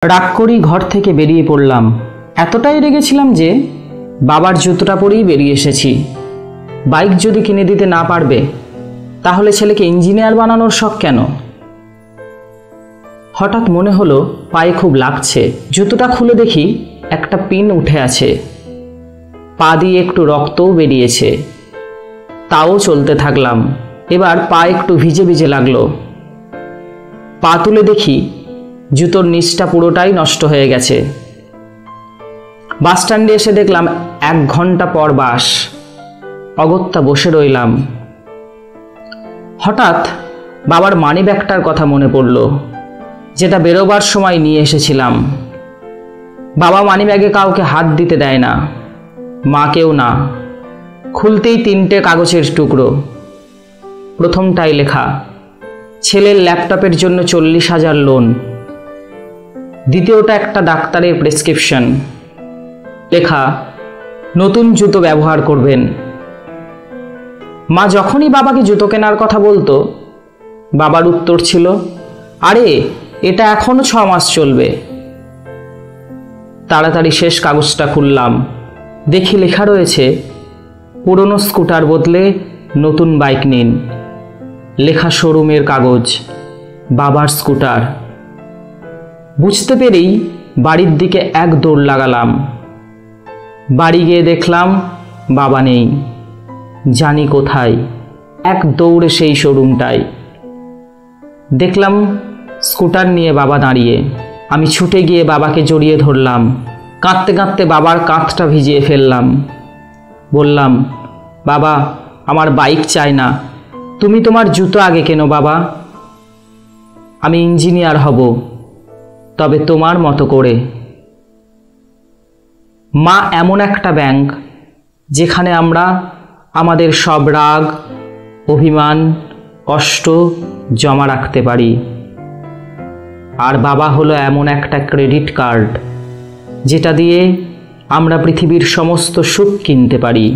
রাগ করেই ঘর থেকে বেরিয়ে পড়লাম। এতটাই রেগেছিলাম যে বাবার জুতোটা পরেই বেরিয়ে এসেছি। বাইক যদি কিনে দিতে না পারবে তাহলে ছেলেকে ইঞ্জিনিয়ার বানানোর শখ কেন? হঠাৎ মনে হলো পায়ে খুব লাগছে। জুতোটা খুলে দেখি একটা পিন উঠে আছে, পা দিয়ে একটু রক্তও বেরিয়েছে। তাও চলতে থাকলাম। এবার পা একটু ভিজে ভিজে লাগলো। পা তুলে দেখি জুতোর নিচটা পুরোটাই নষ্ট হয়ে গেছে। বাস স্ট্যান্ডে এসে দেখলাম 1 ঘন্টা পর বাস। অগত্যা বসে রইলাম। হঠাৎ বাবার মানি ব্যাগটার কথা মনে পড়ল, যেটা বেরোবার সময় নিয়ে এসেছিলাম। বাবা মানি ব্যাগে কাউকে হাত দিতে দেয় না, মাকেও না। খুলতেই 3টে কাগজের টুকরো। প্রথমটাই লেখা ছেলের ল্যাপটপের জন্য 40,000 লোন। দ্বিতীয়টা একটা ডাক্তারের প্রেসক্রিপশন, লেখা নতুন জুতো ব্যবহার করবেন। মা যখনই বাবাকে জুতো কেনার কথা বলতো, বাবার উত্তর ছিল, আরে এটা এখনো 6 মাস চলবে। তাড়াতাড়ি শেষ কাগজটা খুললাম। দেখি লেখা রয়েছে পুরনো স্কুটার বদলে নতুন বাইক নিন। লেখা শোরুমের কাগজ, বাবার স্কুটার। বুঝতে পেরেই বাড়ির দিকে এক দৌড় লাগালাম। বাড়ি গিয়ে দেখলাম বাবা নেই। জানি কোথায়। এক দৌড়ে সেই শোরুমটায় দেখলাম স্কুটার নিয়ে বাবা দাঁড়িয়ে। আমি ছুটে গিয়ে বাবাকে জড়িয়ে ধরলাম। কাঁদতে কাঁদতে বাবার কাঁধটা ভিজিয়ে ফেললাম। বললাম, বাবা আমার বাইক চাই না, তুমি তোমার জুতো আগে কেনো বাবা। আমি ইঞ্জিনিয়ার হব, তবে তোমার মতো করে। মা এমন একটা ব্যাংক যেখানে আমরা আমাদের সব রাগ, অভিমান, কষ্ট জমা রাখতে পারি। আর বাবা হলো এমন একটা ক্রেডিট কার্ড যেটা দিয়ে আমরা পৃথিবীর সমস্ত সুখ কিনতে পারি।